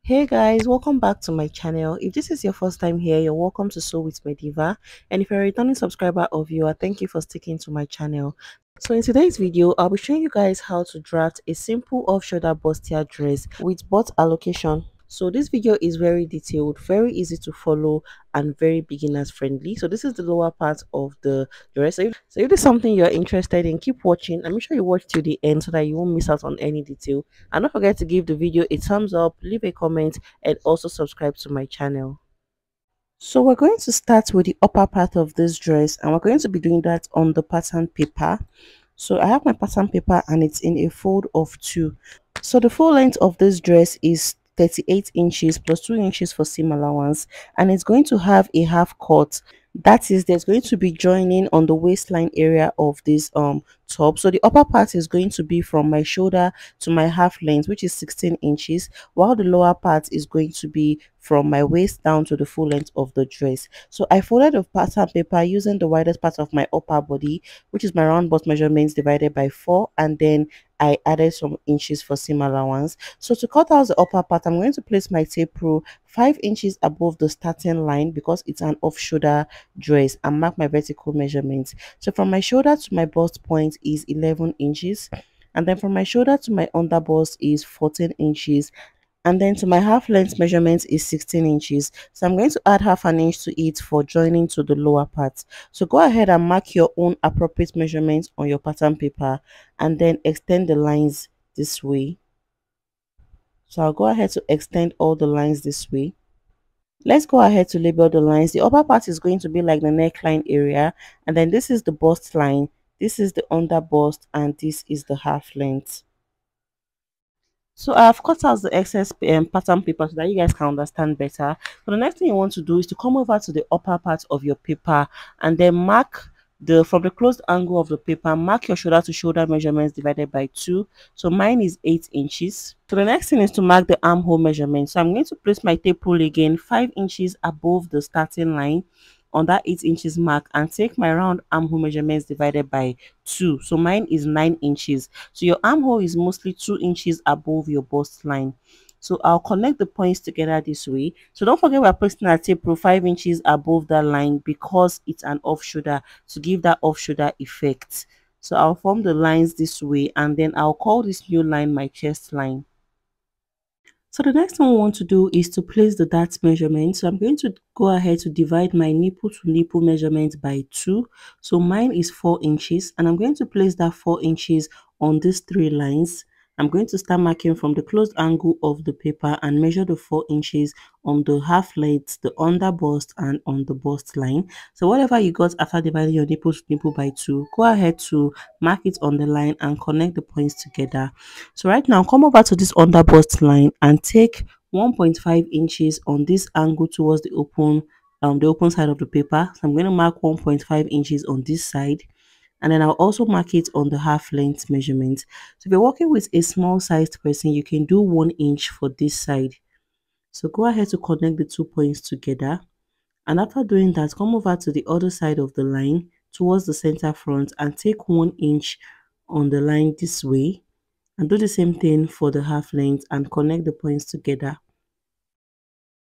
Hey guys, welcome back to my channel. If this is your first time here, you're welcome to Sew with Mediva. And if you're a returning subscriber or viewer, thank you for sticking to my channel. So in today's video, I'll be showing you guys how to draft a simple off-shoulder bustier dress with butt allocation. So this video is very detailed, very easy to follow, and very beginners friendly. So this is the lower part of the dress. So if this is something you're interested in, keep watching and make sure you watch till the end so that you won't miss out on any detail. And don't forget to give the video a thumbs up, leave a comment, and also subscribe to my channel. So we're going to start with the upper part of this dress, and we're going to be doing that on the pattern paper. So I have my pattern paper and it's in a fold of 2. So the full length of this dress is 38 inches plus 2 inches for seam allowance, and it's going to have a half cut. That is, there's going to be joining on the waistline area of this top. So the upper part is going to be from my shoulder to my half length, which is 16 inches, while the lower part is going to be from my waist down to the full length of the dress. So I folded the pattern paper using the widest part of my upper body, which is my round bust measurements divided by 4, and then I added some inches for seam allowance. So to cut out the upper part, I'm going to place my tape rule 5 inches above the starting line because it's an off-shoulder dress, and mark my vertical measurements. So from my shoulder to my bust point is 11 inches, and then from my shoulder to my under bust is 14 inches, and then to my half length measurement is 16 inches. So I'm going to add half an inch to it for joining to the lower part. So go ahead and mark your own appropriate measurements on your pattern paper and then extend the lines this way. So I'll go ahead to extend all the lines this way. Let's go ahead to label the lines. The upper part is going to be like the neckline area, and then this is the bust line, this is the under bust, and this is the half length. So I've cut out the excess pattern paper so that you guys can understand better. So the next thing you want to do is to come over to the upper part of your paper and then mark from the closed angle of the paper, mark your shoulder to shoulder measurements divided by 2. So mine is 8 inches. So the next thing is to mark the armhole measurement. So I'm going to place my tape rule again 5 inches above the starting line on that 8 inches mark, and take my round armhole measurements divided by 2. So mine is 9 inches. So your armhole is mostly 2 inches above your bust line. So I'll connect the points together this way. So don't forget we're placing our tape rule 5 inches above that line because it's an off shoulder, to give that off shoulder effect. So I'll form the lines this way, and then I'll call this new line my chest line. So the next thing we want to do is to place the dart measurement. So I'm going to go ahead to divide my nipple to nipple measurement by 2. So mine is 4 inches, and I'm going to place that 4 inches on these 3 lines. I'm going to start marking from the closed angle of the paper and measure the 4 inches on the half length, the under bust, and on the bust line. So whatever you got after dividing your nipple to nipple by 2, go ahead to mark it on the line and connect the points together. So right now, come over to this under bust line and take 1.5 inches on this angle towards the open side of the paper. So I'm going to mark 1.5 inches on this side, and then I'll also mark it on the half length measurement. So if you're working with a small sized person, you can do 1 inch for this side. So go ahead to connect the 2 points together, and after doing that, come over to the other side of the line towards the center front and take 1 inch on the line this way, and do the same thing for the half length and connect the points together.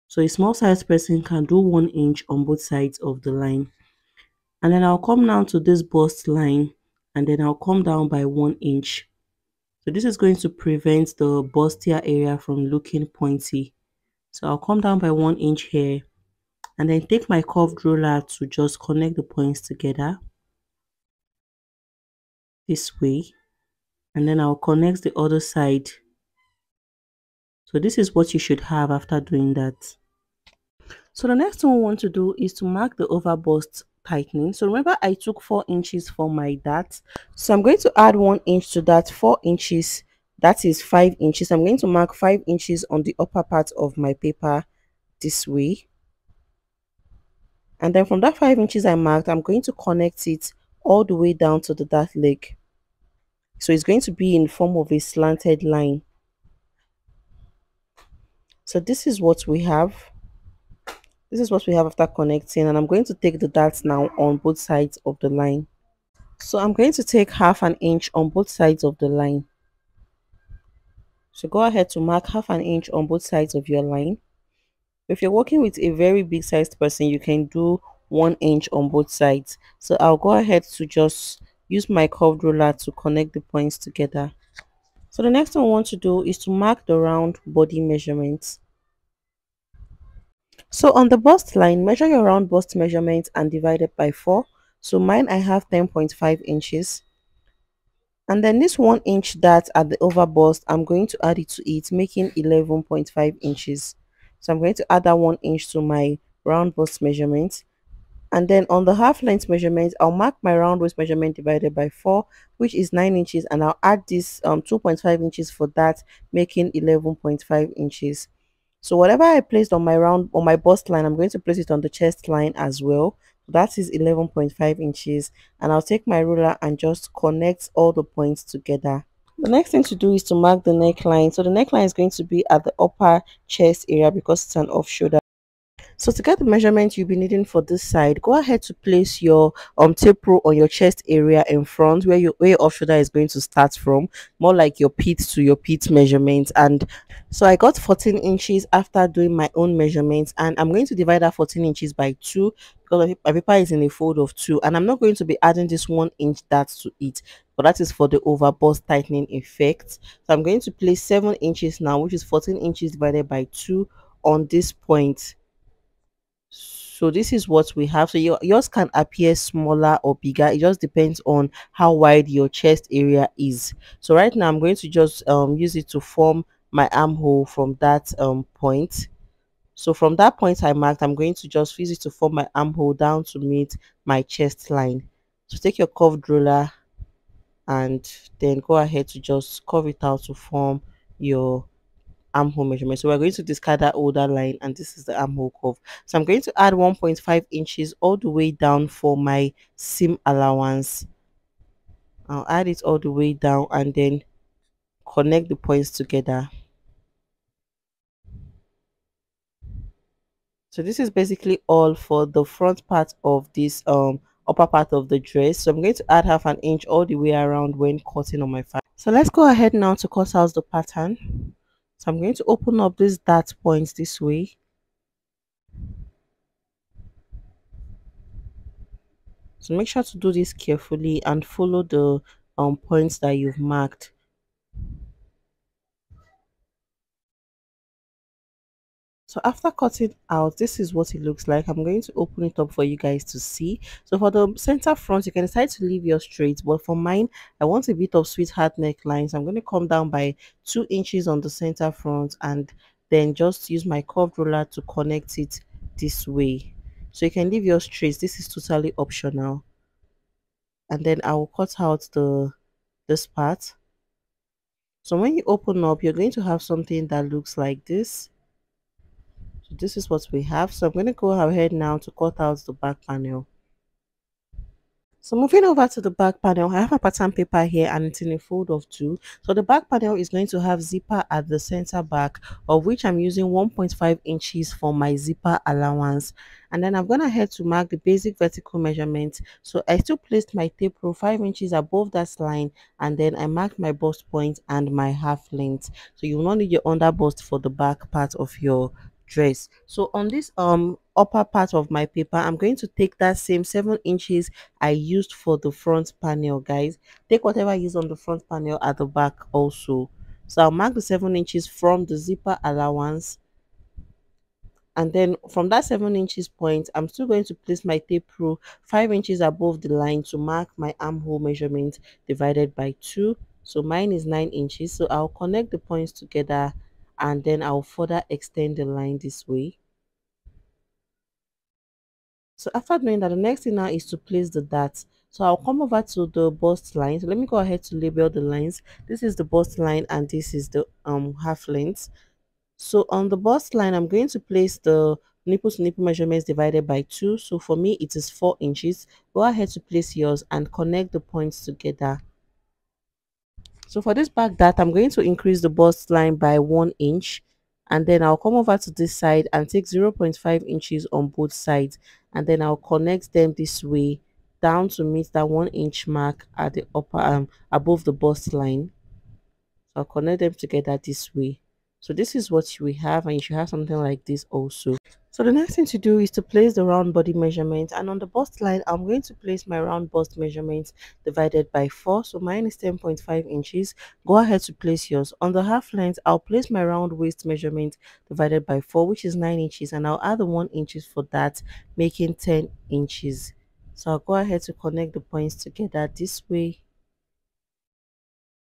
So a small sized person can do 1 inch on both sides of the line. And then I'll come down to this bust line, and then I'll come down by 1 inch. So this is going to prevent the bustier area from looking pointy. So I'll come down by 1 inch here, and then take my curved ruler to just connect the points together this way, and then I'll connect the other side. So this is what you should have after doing that. So the next thing we want to do is to mark the over bust tightening. So remember I took 4 inches for my dart. So I'm going to add 1 inch to that 4 inches. That is 5 inches. I'm going to mark 5 inches on the upper part of my paper this way. And then from that 5 inches I marked, I'm going to connect it all the way down to the dart leg. So it's going to be in form of a slanted line. So this is what we have. This is what we have after connecting, and I'm going to take the darts now on both sides of the line. So I'm going to take half an inch on both sides of the line. So go ahead to mark half an inch on both sides of your line. If you're working with a very big sized person, you can do 1 inch on both sides. So I'll go ahead to just use my curved ruler to connect the points together. So the next thing we want to do is to mark the round body measurements. So on the bust line, measure your round bust measurement and divide it by 4. So mine I have 10.5 inches. And then this 1 inch that at the over bust, I'm going to add it to it, making 11.5 inches. So I'm going to add that 1 inch to my round bust measurement. And then on the half length measurement, I'll mark my round waist measurement divided by 4, which is 9 inches, and I'll add this 2.5 inches for that, making 11.5 inches. So whatever I placed on my round on my bust line, I'm going to place it on the chest line as well. That is 11.5 inches, and I'll take my ruler and just connect all the points together. The next thing to do is to mark the neckline. So the neckline is going to be at the upper chest area because it's an off shoulder. So to get the measurement you'll be needing for this side, go ahead to place your tape rule on your chest area in front where your off shoulder is going to start from, more like your pit to your pit measurement. And so I got 14 inches after doing my own measurements, and I'm going to divide that 14 inches by 2 because my paper is in a fold of 2, and I'm not going to be adding this 1 inch dart to it, but that is for the over bust tightening effect. So I'm going to place 7 inches now, which is 14 inches divided by 2 on this point. So this is what we have. So yours can appear smaller or bigger. It just depends on how wide your chest area is. So right now I'm going to just use it to form my armhole from that point. So from that point I marked, I'm going to just use it to form my armhole down to meet my chest line. So take your curved ruler and then go ahead to just curve it out to form your armhole measurement. So we're going to discard that older line, and this is the armhole curve. So I'm going to add 1.5 inches all the way down for my seam allowance. I'll add it all the way down and then connect the points together. So this is basically all for the front part of this upper part of the dress. So I'm going to add half an inch all the way around when cutting on my fabric. So let's go ahead now to cut out the pattern. So I'm going to open up this dart points this way. So make sure to do this carefully and follow the points that you've marked. So after cutting out, this is what it looks like. I'm going to open it up for you guys to see. So for the center front, you can decide to leave your straight, but for mine, I want a bit of sweetheart neckline. So I'm going to come down by 2 inches on the center front and then just use my curved ruler to connect it this way. So you can leave your straight. This is totally optional. And then I will cut out this part. So when you open up, you're going to have something that looks like this. So this is what we have. So I'm going to go ahead now to cut out the back panel. So moving over to the back panel, I have a pattern paper here and it's in a fold of 2. So the back panel is going to have zipper at the center back, of which I'm using 1.5 inches for my zipper allowance. And then I'm going to head to mark the basic vertical measurement. So I still placed my tape rule 5 inches above that line, and then I marked my bust point and my half length. So you will not need your under bust for the back part of your dress. So on this upper part of my paper, I'm going to take that same 7 inches I used for the front panel. Guys, take whatever I used on the front panel at the back also. So I'll mark the 7 inches from the zipper allowance, and then from that 7 inches point, I'm still going to place my tape rule 5 inches above the line to mark my armhole measurement divided by 2. So mine is 9 inches, so I'll connect the points together and then I'll further extend the line this way. So after doing that, the next thing now is to place the darts. So I'll come over to the bust line. So let me go ahead to label the lines. This is the bust line and this is the half length. So on the bust line, I'm going to place the nipple to nipple measurements divided by 2. So for me, it is 4 inches. Go ahead to place yours and connect the points together. So for this back dart, I'm going to increase the bust line by 1 inch, and then I'll come over to this side and take 0.5 inches on both sides, and then I'll connect them this way down to meet that 1 inch mark at the upper above the bust line. I'll connect them together this way. So this is what we have, and you should have something like this also. So the next thing to do is to place the round body measurement, and on the bust line I'm going to place my round bust measurement divided by 4. So mine is 10.5 inches. Go ahead to place yours. On the half length I'll place my round waist measurement divided by 4, which is 9 inches, and I'll add the 1 inches for that, making 10 inches. So I'll go ahead to connect the points together this way.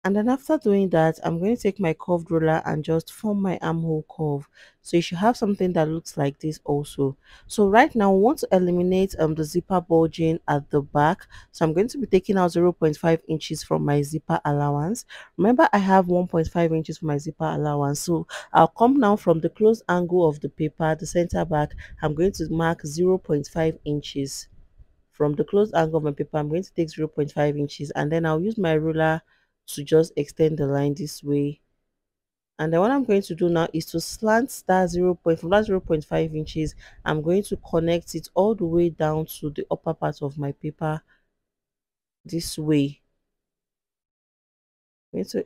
And then after doing that, I'm going to take my curved ruler and just form my armhole curve. So you should have something that looks like this also. So right now, we want to eliminate the zipper bulging at the back. So I'm going to be taking out 0.5 inches from my zipper allowance. Remember, I have 1.5 inches for my zipper allowance. So I'll come down from the closed angle of the paper, the center back. I'm going to mark 0.5 inches. From the closed angle of my paper, I'm going to take 0.5 inches, and then I'll use my ruler to just extend the line this way. And then what I'm going to do now is to slant that from that 0.5 inches, I'm going to connect it all the way down to the upper part of my paper this way.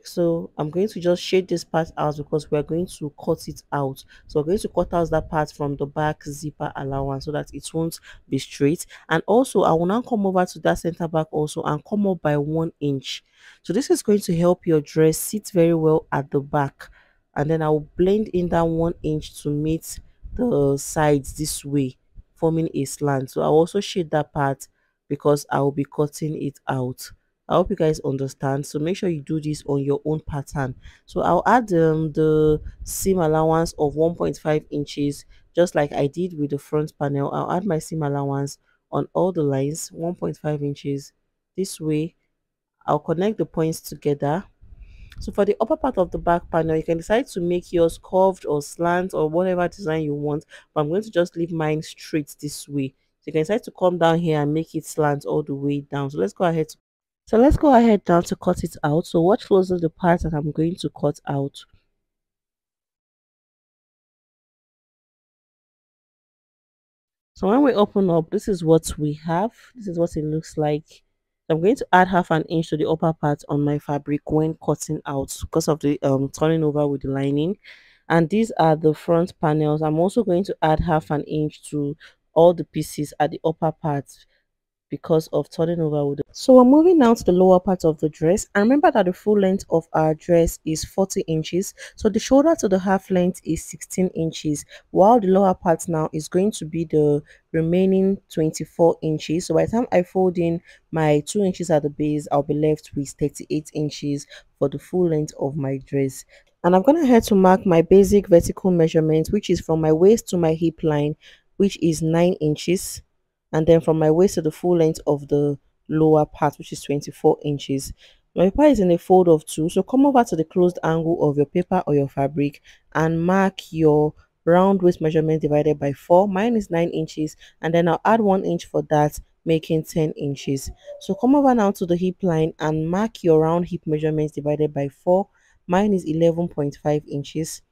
So I'm going to just shade this part out because we're going to cut it out. So we're going to cut out that part from the back zipper allowance so that it won't be straight. And also I will now come over to that center back also and come up by 1 inch. So this is going to help your dress sit very well at the back. And then I will blend in that 1 inch to meet the sides this way, forming a slant. So I'll also shade that part because I will be cutting it out. I hope you guys understand. So make sure you do this on your own pattern. So I'll add the seam allowance of 1.5 inches, just like I did with the front panel. I'll add my seam allowance on all the lines, 1.5 inches. This way, I'll connect the points together. So for the upper part of the back panel, you can decide to make yours curved or slant or whatever design you want. But I'm going to just leave mine straight this way. So you can decide to come down here and make it slant all the way down. So let's go ahead now to cut it out. So watch closely the part that I'm going to cut out. So when we open up, this is what we have. This is what it looks like. I'm going to add half an inch to the upper part on my fabric when cutting out because of the turning over with the lining. And these are the front panels. I'm also going to add half an inch to all the pieces at the upper part because of turning over with so we're moving now to the lower part of the dress, and remember that the full length of our dress is 40 inches, so the shoulder to the half length is 16 inches, while the lower part now is going to be the remaining 24 inches. So by the time I fold in my 2 inches at the base, I'll be left with 38 inches for the full length of my dress. And I'm going to head to mark my basic vertical measurement, which is from my waist to my hip line, which is 9 inches, and then from my waist to the full length of the lower part, which is 24 inches. My paper is in a fold of 2, so come over to the closed angle of your paper or your fabric and mark your round waist measurement divided by 4. Mine is 9 inches, and then I'll add 1 inch for that, making 10 inches. So come over now to the hip line and mark your round hip measurements divided by 4. Mine is 11.5 inches.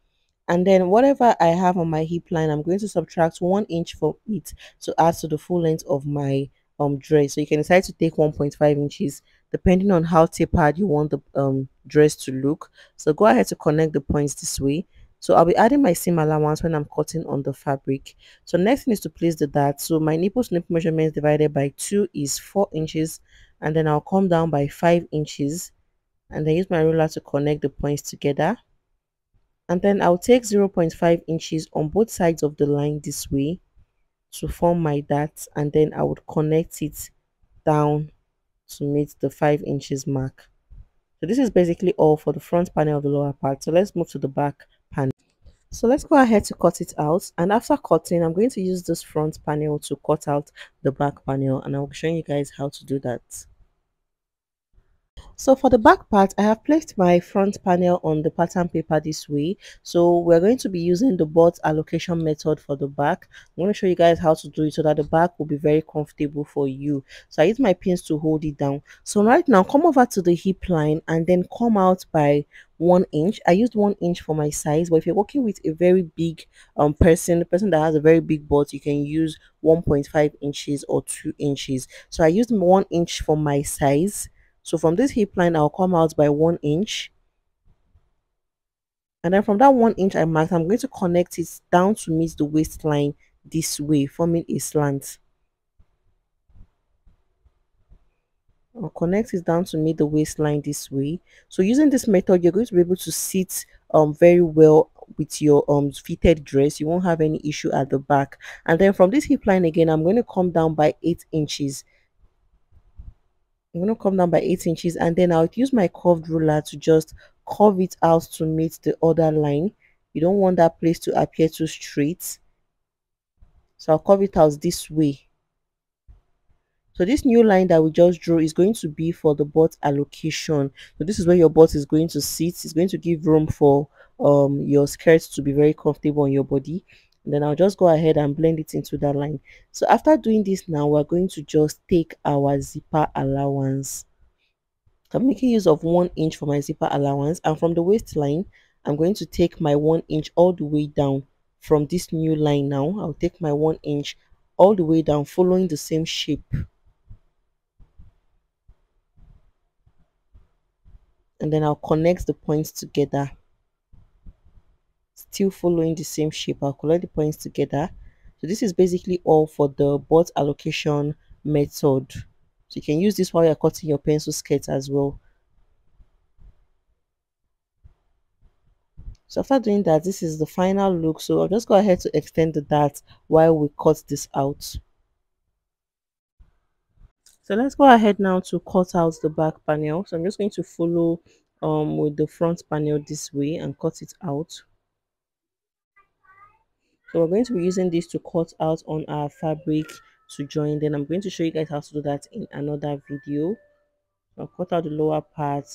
And then whatever I have on my hip line, I'm going to subtract 1 inch from it to add to the full length of my dress. So you can decide to take 1.5 inches depending on how tapered you want the dress to look. So go ahead to connect the points this way. So I'll be adding my seam allowance when I'm cutting on the fabric. So next thing is to place the dart. So my nipple to nipple measurements divided by 2 is 4 inches, and then I'll come down by 5 inches and then use my ruler to connect the points together. And then I'll take 0.5 inches on both sides of the line this way to form my dart, and then I would connect it down to meet the 5 inches mark. So this is basically all for the front panel of the lower part. So let's move to the back panel. So let's go ahead to cut it out, and after cutting I'm going to use this front panel to cut out the back panel, and I'll be showing you guys how to do that. So for the back part, I have placed my front panel on the pattern paper this way. So we're going to be using the butt allocation method for the back. I'm going to show you guys how to do it so that the back will be very comfortable for you. So I use my pins to hold it down. So right now, come over to the hip line and then come out by 1 inch. I used 1 inch for my size, but if you're working with a very big person, a person that has a very big butt, you can use 1.5 inches or 2 inches. So I used 1 inch for my size. So from this hip line, I'll come out by 1 inch. And then from that 1 inch I marked, I'm going to connect it down to meet the waistline this way, forming a slant. I'll connect it down to meet the waistline this way. So using this method, you're going to be able to sit very well with your fitted dress. You won't have any issue at the back. And then from this hip line again, I'm going to come down by 8 inches. I'm going to come down by 8 inches, and then I'll use my curved ruler to just curve it out to meet the other line. You don't want that place to appear too straight, so I'll curve it out this way. So this new line that we just drew is going to be for the butt allocation. So this is where your butt is going to sit. It's going to give room for your skirts to be very comfortable on your body. And then I'll just go ahead and blend it into that line. So after doing this now, we're going to just take our zipper allowance. I'm making use of 1 inch for my zipper allowance, and from the waistline I'm going to take my 1 inch all the way down. From this new line now, I'll take my 1 inch all the way down, following the same shape. And then I'll connect the points together, still following the same shape. I'll connect the points together. So this is basically all for the butt allocation method. So you can use this while you're cutting your pencil skirt as well. So after doing that, this is the final look. So I'll just go ahead to extend the dart while we cut this out. So let's go ahead now to cut out the back panel. So I'm just going to follow with the front panel this way and cut it out. So we're going to be using this to cut out on our fabric to join. Then I'm going to show you guys how to do that in another video. I'll cut out the lower part,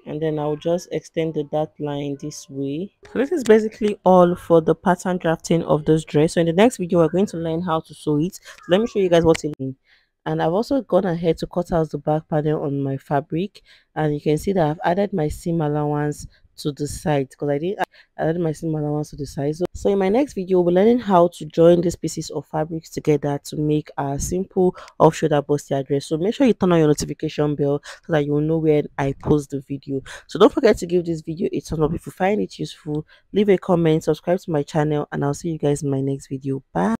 and then I'll just extend the dart line this way. So this is basically all for the pattern drafting of this dress. So in the next video, we're going to learn how to sew it. So let me show you guys what it means. And I've also gone ahead to cut out the back panel on my fabric, and you can see that I've added my seam allowance to the side, because I added my seam allowance to the side. So in my next video, we'll be learning how to join these pieces of fabrics together to make a simple off shoulder bustier dress. So make sure you turn on your notification bell so that you will know when I post the video. So don't forget to give this video a thumbs up if you find it useful. Leave a comment, subscribe to my channel, and I'll see you guys in my next video. Bye.